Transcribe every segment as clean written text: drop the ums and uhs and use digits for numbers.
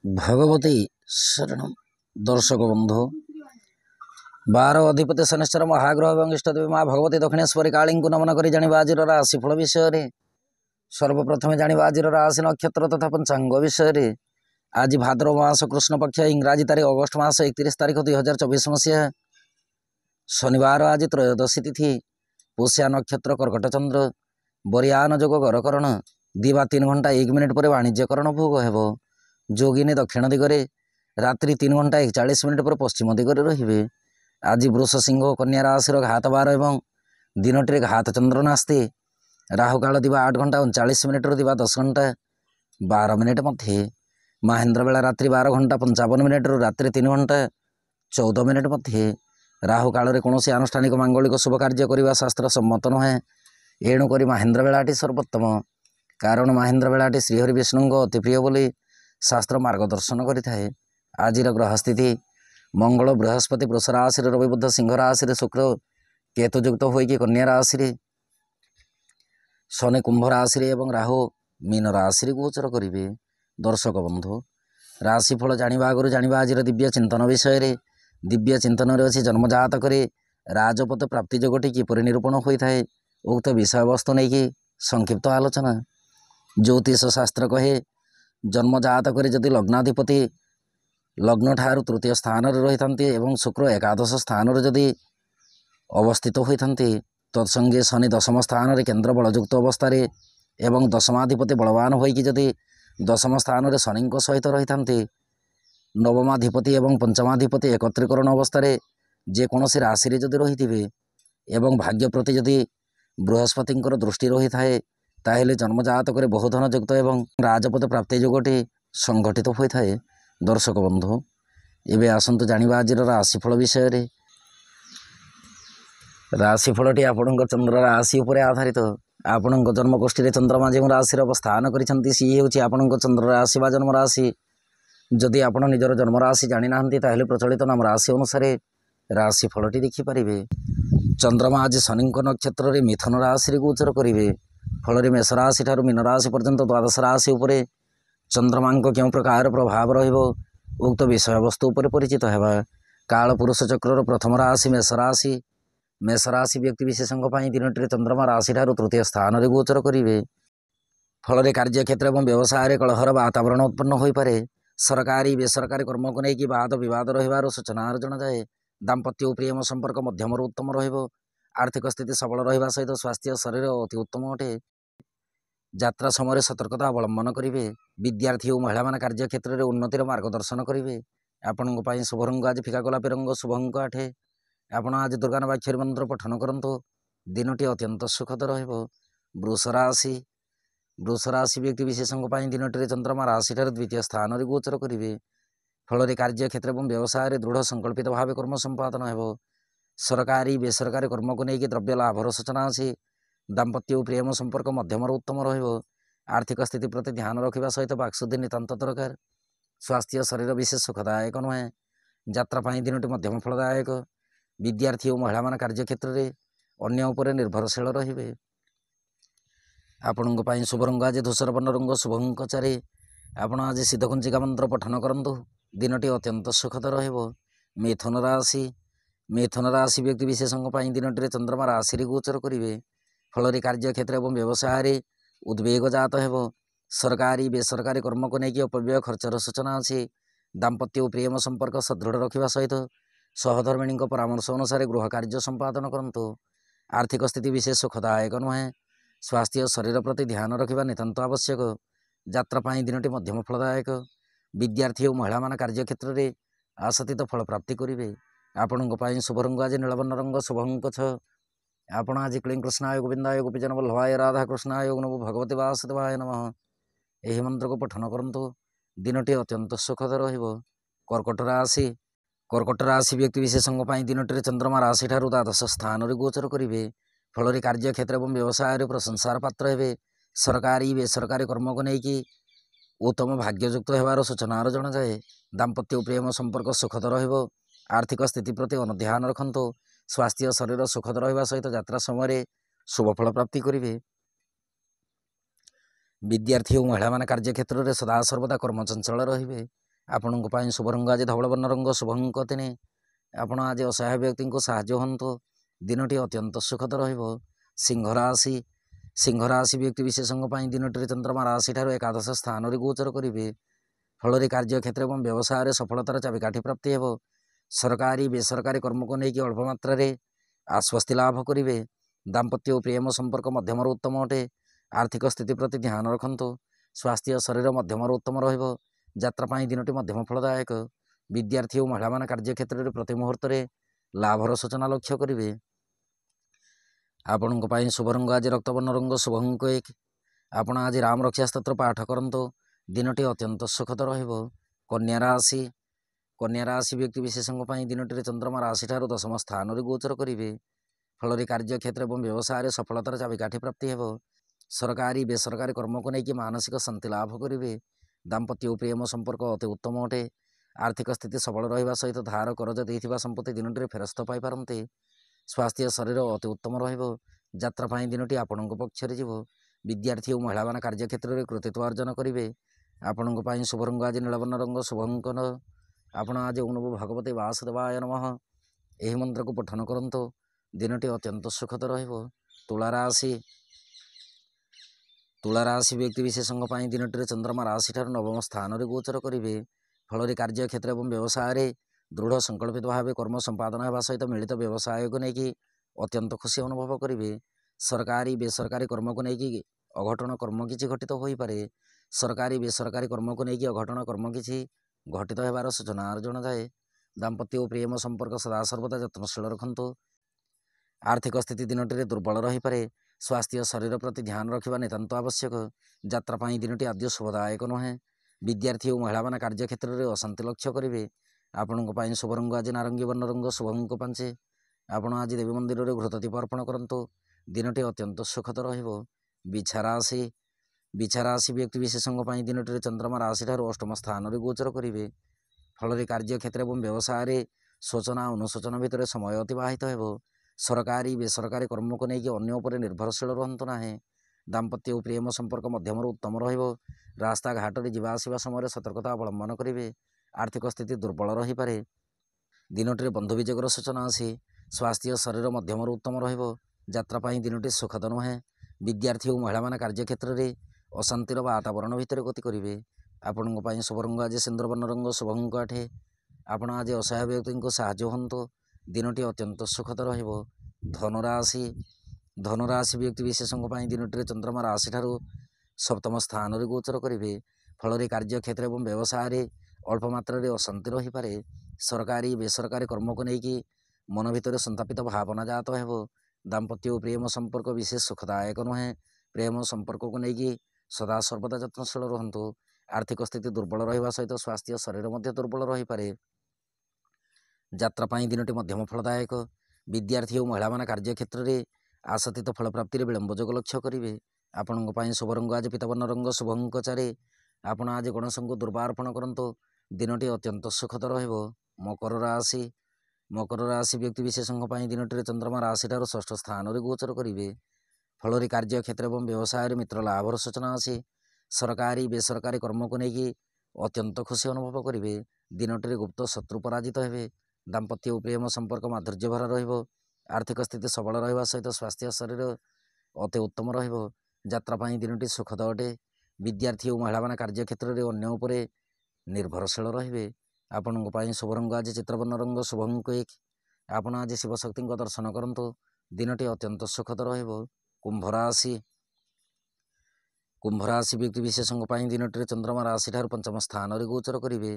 भगवती शरण दर्शक बंधु 12 अधिपति शनिश्चर महाग्रह और इष्टदेवी माँ भगवती दक्षिणेश्वरी काली को नमन कर जाना आज राशिफल विषय सर्वप्रथम जाना आज राशि नक्षत्र तथा पंचांग विषय। आज भाद्रव मास कृष्ण पक्ष इंग्राजी तारीख अगस्ट मास 31 तारीख 2024 मसीहा शनिवार। आज त्रयोदशी तिथि पुष्या नक्षत्र कर्कट चंद्र बरियान जोग गरकरण दिवा 3 घंटा 1 मिनिट पर वाणिज्यकरण भोग हेब। जोगिनी दक्षिण दिगरे रात्रि 3 घंटा 41 मिनिट पर पश्चिम दिगरे रहिबे। आज वृष सिंह कन्या राशि घात 12 एवं दिनटी घात चंद्र नास्ति। राहुकाल दिवा 8 घंटा 39 मिनिट दिवा 10 घंटा 12 मिनिट मध्य। महेन्द्र बेला रात्रि 12 घंटा 55 मिनिट रात्रि 3 घंटा 14 मिनिट मध्य। राहुकाल कौन आनुष्ठानिक मांगलिक शुभ कार्य करने शास्त्र सम्मत नुहे। एणुक महेन्द्र बेलाटी सर्वोत्तम कारण महेन्द्र बेलाटी श्रीहरि विष्णु अति प्रिय बोली शास्त्र मार्गदर्शन करें। आज ग्रह स्थिति मंगल बृहस्पति वृष राशि रवि बुध सिंह राशि शुक्र केतु युक्त होगी कन्या राशि शनि कुंभ राशि एवं राहु मीन राशि गोचर करेंगे। दर्शक बंधु राशिफल जाना आगु जाना आज दिव्य चिंतन विषय। दिव्य चिंतन अच्छी जन्मजातक राजपथ प्राप्ति जोगटी किपर निरूपण होता है उक्त विषय वस्तु नहीं कि संक्षिप्त आलोचना। ज्योतिष शास्त्र कहे जन्मजातक जदि लग्नाधिपति लग्न ठार तृतीय स्थान रही था शुक्र एकादश स्थान जदि अवस्थित होती तत्संगे शनि दशम स्थान केन्द्र बलयुक्त अवस्था एवं दशमाधिपति बलवान होगी जदि दशम स्थान शनि सहित रही था। नवमाधिपति एवं पंचमाधिपति एकत्रीकरण अवस्था जेकोसी राशि जदि रही थे एवं भाग्य प्रति जदि बृहस्पति दृष्टि रही थाए ताहले जन्मजातक बहुधन युक्त एवं राजपथ प्राप्ति जोगटी संघटित होता है। दर्शक बंधु एवं आसतु जाना आज राशिफल विषय। राशिफलटी आपण चंद्र राशि उपर आधारित। आपण जन्मगोष्ठी चंद्रमा जो राशि अवस्थान कर सी हूँ आपण चंद्र राशि व जन्म राशि। जदि आप निजर जन्म राशि जानी ना प्रचलित नाम राशि अनुसार राशिफलटी देखिपारे। चंद्रमा आज शनि नक्षत्र मिथुन राशि गोचर करेंगे। फल मेष राशि ठार मीन राशि पर्यंत द्वादश राशि उपरे चंद्रमा क्यों प्रकार प्रभाव रुक्त विषय वस्तु उपर परिचित होगा। काल पुरुष चक्र प्रथम राशि मेष राशि। मेष राशि व्यक्ति विशेषों दिनटी चंद्रमा राशि ठार तृतीय स्थान गोचर करेंगे। फल कार्यक्षेत्र और व्यवसाय कलहर वातावरण उत्पन्न हो पारे। सरकारी बेसरकारी कर्म को लेकिन वाद विवाद रही सूचना जनाए। दाम्पत्य प्रेम संपर्क मध्यम उत्तम रहिबो। आर्थिक स्थिति सबल रहिबा सहित स्वास्थ्य शरीर अति उत्तम अटे। यात्रा समय सतर्कता अवलंबन करेंगे। विद्यार्थी और महिला कार्य क्षेत्र में उन्नतिर मार्गदर्शन करेंगे। आपण शुभ रंग आज फिका गोलापी रंग शुभ अंक 8। आपण आज दुर्गानाक्षरी मंत्र पठन करंतु दिनटी अत्यंत सुखद रहिबो। वृष राशि वृष राशि व्यक्ति विशेषों दिनटी चंद्रमा राशि ठार द्वितीय स्थान गोचर करेंगे। फल कार्य क्षेत्र और व्यवसाय दृढ़ संकल्पित भाव कर्म संपादन हो। सरकारी बेसरकारी कर्म को लेकिन द्रव्य लाभर सूचना अच्छी। दाम्पत्य प्रेम संपर्क मध्यम उत्तम रहिबो। आर्थिक स्थिति प्रति ध्यान रखा सहित बाक्शुद्धि नितांत दरकार। स्वास्थ्य शरीर विशेष सुखदायक नुहे। यात्रा दिनटी मध्यम फलदायक। विद्यार्थी और महिला कार्य क्षेत्र में अन्य उपर निर्भरशील रहिबे। आपण शुभ रंग आज धूसर वर्ण रंग शुभ अंक 4। आपण आज सिद्धकुंजिका मंत्र पठन करंतु दिनटी अत्यंत सुखद रहिबो। मिथुन राशि मिथुन राशि व्यक्ति विशेषों दिनटी चंद्रमा राशि गोचर करेंगे। फल कार्य क्षेत्र और व्यवसाय उद्वेग जात हो। सरकारी बेसरकारी कर्म को लेकिन अपव्यय खर्चर सूचना अच्छी। दाम्पत्य प्रेम संपर्क सदृढ़ रखा सहित सहधर्मिणी परामर्श अनुसार गृह कार्य संपादन करंतु। आर्थिक स्थिति विशेष सुखदायक नुहे। स्वास्थ्य शरीर प्रति ध्यान रखा नितांत आवश्यक। यात्रा दिनटी मध्यम फलदायक। विद्यार्थी और महिला कार्य क्षेत्र में आशातीत फल प्राप्ति करेंगे। आपण शुभ रंग आज नीलवर्ण रंग शुभ अंक 6। आपण आज क्लीं कृष्णाय गोविंदाय गोपीजन वल्लभाय राधा कृष्णाय नमो भगवते वासुदेवाय नमः यही मंत्र को पठन करंतु दिनटी अत्यंत सुखद रहिबो। कर्कट राशि कर्कट राशि व्यक्ति विशेषों दिनटी चंद्रमा राशि ठार द्वादश स्थान गोचर करेंगे। फल कार्य क्षेत्र और व्यवसाय प्रशंसार पात्र हे। सरकारी बेसरकारी कर्म को लेकिन उत्तम भाग्ययुक्त होवार सूचना जनाए। दाम्पत्य प्रेम संपर्क सुखद रहिबो। आर्थिक स्थिति प्रति ध्यान रखंतु। स्वास्थ्य शरीर सुखद रहिबा सहित यात्रा समय शुभफल प्राप्ति करेंगे। विद्यार्थी और महिला कार्य क्षेत्र में सदा सर्वदा कर्मचंचल रहिबे। ଆପଣଙ୍କ ପାଇଁ ଶୁଭ ରଙ୍ଗ ଆଜି ଧବଳ ବର୍ଣ୍ଣ ରଙ୍ଗ ଶୁଭଙ୍କ ତିନି। ଆପଣ ଆଜି ଅସହାୟ ବ୍ୟକ୍ତିଙ୍କୁ ସାହାଯ୍ୟ ହୁଅନ୍ତୁ। ଦିନଟି ଅତ୍ୟନ୍ତ ସୁଖଦ ରହିବ। ସିଂହ ରାଶି ବ୍ୟକ୍ତି ବିଶେଷଙ୍କ ପାଇଁ ଦିନଟିରେ ଚନ୍ଦ୍ରମା ରାଶିଠାରୁ ଏକାଦଶ ସ୍ଥାନରେ ଗୋଚର କରିବେ। ଫଳରେ କାର୍ଯ୍ୟକ୍ଷେତ୍ର ଏବଂ ବ୍ୟବସାୟରେ ସଫଳତାର ଚାବିକାଠି ପ୍ରାପ୍ତି ହେବ। ସରକାରୀ ବେସରକାରୀ କର୍ମକୁ ନେଇକି ଅଳ୍ପ ମାତ୍ରାରେ ଆଶ୍ୱସ୍ତି ଲାଭ କରିବେ। ଦାମ୍ପତ୍ୟ ଓ ପ୍ରେମ ସମ୍ପର୍କ ମଧ୍ୟମରୁ ଉତ୍ତମ ଅଟେ। ଆର୍ଥିକ ସ୍ଥିତି ପ୍ରତି ଧ୍ୟାନ ରଖନ୍ତୁ। ସ୍ୱାସ୍ଥ୍ୟ ଶରୀର ମଧ୍ୟମରୁ ଉତ୍ତମ ରହିବ। ଯାତ୍ରା ପାଇଁ ଦିନଟି ମଧ୍ୟମ ଫଳଦାୟକ। ବିଦ୍ୟାର୍ଥୀ ଓ ମହିଳାମାନେ କାର୍ଯ୍ୟକ୍ଷେତ୍ରରେ ପ୍ରତି ମୁହୂର୍ତ୍ତରେ ଲାଭର ସୂଚନା ଲକ୍ଷ୍ୟ କରିବେ। ଆପଣଙ୍କ ପାଇଁ ଶୁଭ ରଙ୍ଗ ଆଜି ରକ୍ତବର୍ଣ୍ଣ ରଙ୍ଗ ଶୁଭଙ୍କ 1। ଆପଣ ଆଜି ରାମ ରକ୍ଷା ସ୍ତୋତ୍ର ପାଠ କରନ୍ତୁ। ଦିନଟି ଅତ୍ୟନ୍ତ ସୁଖଦ ରହିବ। କନ୍ୟା ରାଶି ବ୍ୟକ୍ତି ବିଶେଷଙ୍କ ପାଇଁ ଦିନଟିରେ ଚନ୍ଦ୍ରମା ରାଶିଠାରୁ ଦଶମ ସ୍ଥାନରେ ଗୋଚର କରିବେ। ଫଳରେ କାର୍ଯ୍ୟକ୍ଷେତ୍ର ଏବଂ ବ୍ୟବସାୟରେ ସଫଳତାର ଚାବିକାଠି ପ୍ରାପ୍ତି ହେବ। ସରକାରୀ ବେସରକାରୀ କର୍ମକୁ ନେଇକି ମାନସିକ ଶାନ୍ତି ଲାଭ କରିବେ। ଦାମ୍ପତ୍ୟ ଓ ପ୍ରେମ ସମ୍ପର୍କ ଅତି ଉତ୍ତମ ଅଟେ। ଆର୍ଥିକ ସ୍ଥିତି ସବଳ ରହିବା ସହିତ ଧାର କରଜ ଦେଇଥିବା ସମ୍ପତ୍ତି ଦିନଟିରେ ଫେରସ୍ତ ପାଇପାରନ୍ତି। ସ୍ୱାସ୍ଥ୍ୟ ଶରୀର ଅତି ଉତ୍ତମ ରହିବ। ଯାତ୍ରା ପାଇଁ ଦିନଟି ଆପଣଙ୍କ ପକ୍ଷରେ ଯିବ। ବିଦ୍ୟାର୍ଥୀ ଓ ମହିଳାମାନେ କାର୍ଯ୍ୟକ୍ଷେତ୍ରରେ କୃତିତ୍ୱ ଅର୍ଜନ କରିବେ। ଆପଣଙ୍କ ପାଇଁ ଶୁଭ ରଙ୍ଗ ଆଜି ନୀଳବର୍ଣ୍ଣ ରଙ୍ଗ ଶୁଭଙ୍କନ। ଆପଣ ଆଜି ଓଁ ନମୋ ଭଗବତେ ବାସୁଦେବାୟ ନମଃ ଏହି ମନ୍ତ୍ରକୁ ପଠନ କରନ୍ତୁ। ଦିନଟି ଅତ୍ୟନ୍ତ ସୁଖଦ ରହିବ। ତୁଳା ରାଶି ବ୍ୟକ୍ତି ବିଶେଷଙ୍କ ପାଇଁ ଦିନଟିରେ ଚନ୍ଦ୍ରମା ରାଶିଠାରୁ ନବମ ସ୍ଥାନରେ ଗୋଚର କରିବେ। ଫଳରେ କାର୍ଯ୍ୟକ୍ଷେତ୍ର ଏବଂ ବ୍ୟବସାୟରେ ଦୃଢ଼ ସଂକଳ୍ପିତ ଭାବେ କର୍ମ ସମ୍ପାଦନ ହେବା ସହିତ ମିଳିତ ବ୍ୟବସାୟକୁ ନେଇକି ଅତ୍ୟନ୍ତ ଖୁସି ଅନୁଭବ କରିବେ। ସରକାରୀ ବେସରକାରୀ କର୍ମକୁ ନେଇକି ଅଘଟଣ କର୍ମ କିଛି ଘଟିତ ହୋଇପାରେ। ସରକାରୀ ବେସରକାରୀ କର୍ମକୁ ନେଇକି ଅଘଟଣ କର୍ମ କିଛି ଘଟିତ ହେବାର ସୂଚନା ଜଣାଯାଏ। ଦାମ୍ପତ୍ୟ ଓ ପ୍ରେମ ସମ୍ପର୍କ ସଦାସର୍ବଦା ଯତ୍ନଶୀଳ ରଖନ୍ତୁ। ଆର୍ଥିକ ସ୍ଥିତି ଦିନଟିରେ ଦୁର୍ବଳ ରହିପାରେ। ସ୍ୱାସ୍ଥ୍ୟ ଶରୀର ପ୍ରତି ଧ୍ୟାନ ରଖିବା ନିତାନ୍ତ ଆବଶ୍ୟକ। ଯାତ୍ରା ପାଇଁ ଦିନଟି ଆଦ୍ୟ ଶୁଭଦାୟକ ନୁହେଁ। ବିଦ୍ୟାର୍ଥୀ ଓ ମହିଳାମାନେ କାର୍ଯ୍ୟକ୍ଷେତ୍ରରେ ଅଶାନ୍ତି ଲକ୍ଷ୍ୟ କରିବେ। ଆପଣଙ୍କ ପାଇଁ ଶୁଭ ରଙ୍ଗ ଆଜି ନାରଙ୍ଗୀ ବର୍ଣ୍ଣ ରଙ୍ଗ ଶୁଭଙ୍କ 5। ଆପଣ ଆଜି ଦେବୀ ମନ୍ଦିରରେ ଘୃତ ଦୀପ ଅର୍ପଣ କରନ୍ତୁ। ଦିନଟି ଅତ୍ୟନ୍ତ ସୁଖଦ ରହିବ। ବିଛା ରାଶି ବ୍ୟକ୍ତି ବିଶେଷଙ୍କ ପାଇଁ ଦିନଟିରେ ଚନ୍ଦ୍ରମା ରାଶିଠାରୁ ଅଷ୍ଟମ ସ୍ଥାନରେ ଗୋଚର କରିବେ। ଫଳରେ କାର୍ଯ୍ୟକ୍ଷେତ୍ର ଏବଂ ବ୍ୟବସାୟରେ ସୂଚନା ଅନୁଶୋଚନା ଭିତରେ ସମୟ ଅତିବାହିତ ହେବ। ସରକାରୀ ବେସରକାରୀ କର୍ମକୁ ନେଇକି ଅନ୍ୟ ଉପରେ ନିର୍ଭରଶୀଳ ରୁହନ୍ତୁ ନାହିଁ। ଦାମ୍ପତ୍ୟ ଓ ପ୍ରେମ ସମ୍ପର୍କ ମଧ୍ୟମରୁ ଉତ୍ତମ ରହିବ। ରାସ୍ତାଘାଟରେ ଯିବା ଆସିବା ସମୟରେ ସତର୍କତା ଅବଲମ୍ବନ କରିବେ। ଆର୍ଥିକ ସ୍ଥିତି ଦୁର୍ବଳ ରହିପାରେ। ଦିନଟିରେ ବନ୍ଧୁ ବିଯୋଗର ସୂଚନା ଅଛି। ସ୍ୱାସ୍ଥ୍ୟ ଶରୀର ମଧ୍ୟମରୁ ଉତ୍ତମ ରହିବ। ଯାତ୍ରା ପାଇଁ ଦିନଟି ସୁଖଦ ନୁହେଁ। ବିଦ୍ୟାର୍ଥୀ ଓ ମହିଳାମାନେ କାର୍ଯ୍ୟକ୍ଷେତ୍ରରେ ଅଶାନ୍ତିର ବାତାବରଣ ଭିତରେ ଗତି କରିବେ। ଆପଣଙ୍କ ପାଇଁ ଶୁଭ ରଙ୍ଗ ଆଜି ସିନ୍ଦୁରବର୍ଣ୍ଣ ରଙ୍ଗ ଶୁଭଙ୍କ 8। ଆପଣ ଆଜି ଅସହାୟ ବ୍ୟକ୍ତିଙ୍କୁ ସାହାଯ୍ୟ ହୁଅନ୍ତୁ। ଦିନଟି ଅତ୍ୟନ୍ତ ସୁଖଦ ରହିବ। ଧନୁରାଶି ବ୍ୟକ୍ତି ବିଶେଷଙ୍କ ପାଇଁ ଦିନଟିରେ ଚନ୍ଦ୍ରମା ରାଶିଠାରୁ ସପ୍ତମ ସ୍ଥାନରେ ଗୋଚର କରିବେ। ଫଳରେ କାର୍ଯ୍ୟକ୍ଷେତ୍ର ଏବଂ ବ୍ୟବସାୟରେ ଅଳ୍ପ ମାତ୍ରାରେ ଅଶାନ୍ତି ରହିପାରେ। ସରକାରୀ ବେସରକାରୀ କର୍ମକୁ ନେଇକି ମନ ଭିତରେ ସନ୍ତାପିତ ଭାବନା ଜାତ ହେବ। ଦାମ୍ପତ୍ୟ ଓ ପ୍ରେମ ସମ୍ପର୍କ ବିଶେଷ ସୁଖଦାୟକ ନୁହେଁ। ପ୍ରେମ ସମ୍ପର୍କକୁ ନେଇକି ସଦାସର୍ବଦା ଯତ୍ନଶୀଳ ରୁହନ୍ତୁ। ଆର୍ଥିକ ସ୍ଥିତି ଦୁର୍ବଳ ରହିବା ସହିତ ସ୍ୱାସ୍ଥ୍ୟ ଶରୀର ମଧ୍ୟ ଦୁର୍ବଳ ରହିପାରେ। ଯାତ୍ରା ପାଇଁ ଦିନଟି ମଧ୍ୟମ ଫଳଦାୟକ। ବିଦ୍ୟାର୍ଥୀ ଓ ମହିଳାମାନେ କାର୍ଯ୍ୟକ୍ଷେତ୍ରରେ ଆଶାତୀତ ଫଳପ୍ରାପ୍ତିରେ ବିଳମ୍ବ ଯୋଗ ଲକ୍ଷ୍ୟ କରିବେ। ଆପଣଙ୍କ ପାଇଁ ଶୁଭ ରଙ୍ଗ ଆଜି ପୀତବର୍ଣ୍ଣ ରଙ୍ଗ ଶୁଭଙ୍କ 4। ଆପଣ ଆଜି ଗଣେଶଙ୍କୁ ଦୁର୍ବା ଅର୍ପଣ କରନ୍ତୁ। ଦିନଟି ଅତ୍ୟନ୍ତ ସୁଖଦ ରହିବ। ମକର ରାଶି ବ୍ୟକ୍ତି ବିଶେଷଙ୍କ ପାଇଁ ଦିନଟିରେ ଚନ୍ଦ୍ରମା ରାଶିଠାରୁ ଷଷ୍ଠ ସ୍ଥାନରେ ଗୋଚର କରିବେ। ଫଳରେ କାର୍ଯ୍ୟକ୍ଷେତ୍ର ଏବଂ ବ୍ୟବସାୟରେ ମିତ୍ର ଲାଭର ସୂଚନା ଅଛି। ସରକାରୀ ବେସରକାରୀ କର୍ମକୁ ନେଇକି ଅତ୍ୟନ୍ତ ଖୁସି ଅନୁଭବ କରିବେ। ଦିନଟିରେ ଗୁପ୍ତ ଶତ୍ରୁ ପରାଜିତ ହେବେ। ଦାମ୍ପତ୍ୟ ଓ ପ୍ରେମ ସମ୍ପର୍କ ମାଧୁର୍ଯ୍ୟଭରା ରହିବ। ଆର୍ଥିକ ସ୍ଥିତି ସବଳ ରହିବା ସହିତ ସ୍ୱାସ୍ଥ୍ୟ ଶରୀର ଅତି ଉତ୍ତମ ରହିବ। ଯାତ୍ରା ପାଇଁ ଦିନଟି ସୁଖଦ ଅଟେ। ବିଦ୍ୟାର୍ଥୀ ଓ ମହିଳାମାନେ କାର୍ଯ୍ୟକ୍ଷେତ୍ରରେ ଅନ୍ୟ ଉପରେ ନିର୍ଭରଶୀଳ ରହିବେ। ଆପଣଙ୍କ ପାଇଁ ଶୁଭ ରଙ୍ଗ ଆଜି ଚିତ୍ରବର୍ଣ୍ଣ ରଙ୍ଗ ଶୁଭଙ୍କ 1। ଆପଣ ଆଜି ଶିବଶକ୍ତିଙ୍କ ଦର୍ଶନ କରନ୍ତୁ। ଦିନଟି ଅତ୍ୟନ୍ତ ସୁଖଦ ରହିବ। କୁମ୍ଭ ରାଶି ବ୍ୟକ୍ତି ବିଶେଷଙ୍କ ପାଇଁ ଦିନଟିରେ ଚନ୍ଦ୍ରମା ରାଶିଠାରୁ ପଞ୍ଚମ ସ୍ଥାନରେ ଗୋଚର କରିବେ।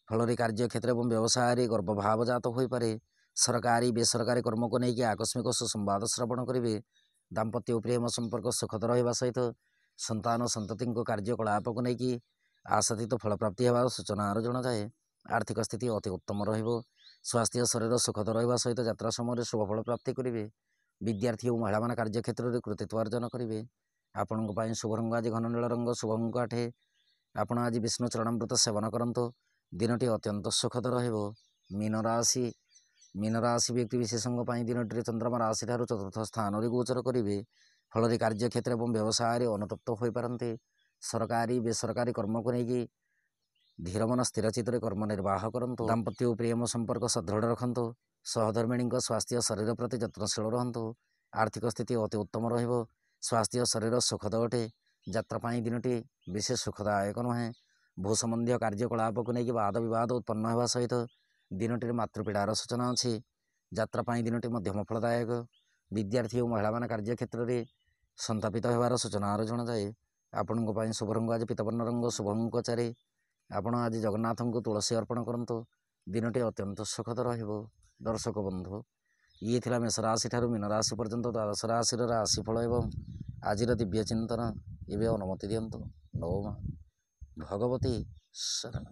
ଫଳରେ କାର୍ଯ୍ୟକ୍ଷେତ୍ର ଏବଂ ବ୍ୟବସାୟରେ ଗର୍ଭଭାବ ଜାତ ହୋଇପାରେ। ସରକାରୀ ବେସରକାରୀ କର୍ମକୁ ନେଇକି ଆକସ୍ମିକ ସୁସମ୍ବାଦ ଶ୍ରବଣ କରିବେ। ଦାମ୍ପତ୍ୟ ଓ ପ୍ରେମ ସମ୍ପର୍କ ସୁଖଦ ରହିବା ସହିତ ସନ୍ତାନ ସନ୍ତତିଙ୍କ କାର୍ଯ୍ୟକଳାପକୁ ନେଇକି ଆଶାତୀତ ଫଳପ୍ରାପ୍ତି ହେବାର ସୂଚନା ଜଣାଯାଏ। ଆର୍ଥିକ ସ୍ଥିତି ଅତି ଉତ୍ତମ ରହିବ। ସ୍ୱାସ୍ଥ୍ୟ ଶରୀର ସୁଖଦ ରହିବା ସହିତ ଯାତ୍ରା ସମୟରେ ଶୁଭଫଳ ପ୍ରାପ୍ତି କରିବେ। ବିଦ୍ୟାର୍ଥୀ ଓ ମହିଳାମାନେ କାର୍ଯ୍ୟକ୍ଷେତ୍ରରେ କୃତିତ୍ୱ ଅର୍ଜନ କରିବେ। ଆପଣଙ୍କ ପାଇଁ ଶୁଭ ରଙ୍ଗ ଆଜି ଘନ ନୀଳ ରଙ୍ଗ ଶୁଭଙ୍କ 8। ଆପଣ ଆଜି ବିଷ୍ଣୁ ଚରଣାମୃତ ସେବନ କରନ୍ତୁ। ଦିନଟି ଅତ୍ୟନ୍ତ ସୁଖଦ ରହିବ। ମୀନ ରାଶି ବ୍ୟକ୍ତି ବିଶେଷଙ୍କ ପାଇଁ ଦିନଟିରେ ଚନ୍ଦ୍ରମା ରାଶିଠାରୁ ଚତୁର୍ଥ ସ୍ଥାନରେ ଗୋଚର କରିବେ। ଫଳରେ କାର୍ଯ୍ୟକ୍ଷେତ୍ର ଏବଂ ବ୍ୟବସାୟରେ ଅନୁତପ୍ତ ହୋଇପାରନ୍ତି। ସରକାରୀ ବେସରକାରୀ କର୍ମକୁ ନେଇକି ଧୀରମନ ସ୍ଥିରଚିତ୍ତରେ କର୍ମ ନିର୍ବାହ କରନ୍ତୁ। ଦାମ୍ପତ୍ୟ ଓ ପ୍ରେମ ସମ୍ପର୍କ ସଦୃଢ଼ ରଖନ୍ତୁ। ସହଧର୍ମିଣୀଙ୍କ ସ୍ୱାସ୍ଥ୍ୟ ଶରୀର ପ୍ରତି ଯତ୍ନଶୀଳ ରହନ୍ତୁ। ଆର୍ଥିକ ସ୍ଥିତି ଅତି ଉତ୍ତମ ରହିବ। ସ୍ୱାସ୍ଥ୍ୟ ଶରୀର ସୁଖଦ ଅଟେ। ଯାତ୍ରା ପାଇଁ ଦିନଟି ବିଶେଷ ସୁଖଦାୟକ ନୁହେଁ। ଭୂ ସମ୍ବନ୍ଧୀୟ କାର୍ଯ୍ୟକଳାପକୁ ନେଇକି ବାଦ ବିବାଦ ଉତ୍ପନ୍ନ ହେବା ସହିତ ଦିନଟିରେ ମାତୃପୀଡ଼ାର ସୂଚନା ଅଛି। ଯାତ୍ରା ପାଇଁ ଦିନଟି ମଧ୍ୟମ ଫଳଦାୟକ। ବିଦ୍ୟାର୍ଥୀ ଓ ମହିଳାମାନେ କାର୍ଯ୍ୟକ୍ଷେତ୍ରରେ ସନ୍ତାପିତ ହେବାର ସୂଚନାର ଜଣାଯାଏ। ଆପଣଙ୍କ ପାଇଁ ଶୁଭ ରଙ୍ଗ ଆଜି ପୀତବର୍ଣ୍ଣ ରଙ୍ଗ, ଶୁଭ ଅଙ୍କ 4। ଆପଣ ଆଜି ଜଗନ୍ନାଥଙ୍କୁ ତୁଳସୀ ଅର୍ପଣ କରନ୍ତୁ। ଦିନଟି ଅତ୍ୟନ୍ତ ସୁଖଦ ରହିବ। ଦର୍ଶକ ବନ୍ଧୁ, ଇଏ ଥିଲା ମେଷ ରାଶି ଠାରୁ ମୀନ ରାଶି ପର୍ଯ୍ୟନ୍ତ ଦ୍ୱାଦଶ ରାଶିର ରାଶିଫଳ ଏବଂ ଆଜିର ଦିବ୍ୟ ଚିନ୍ତନ। ଏବେ ଅନୁମତି ଦିଅନ୍ତୁ। ନମଃ ଭଗବତୀ ଶରଣ।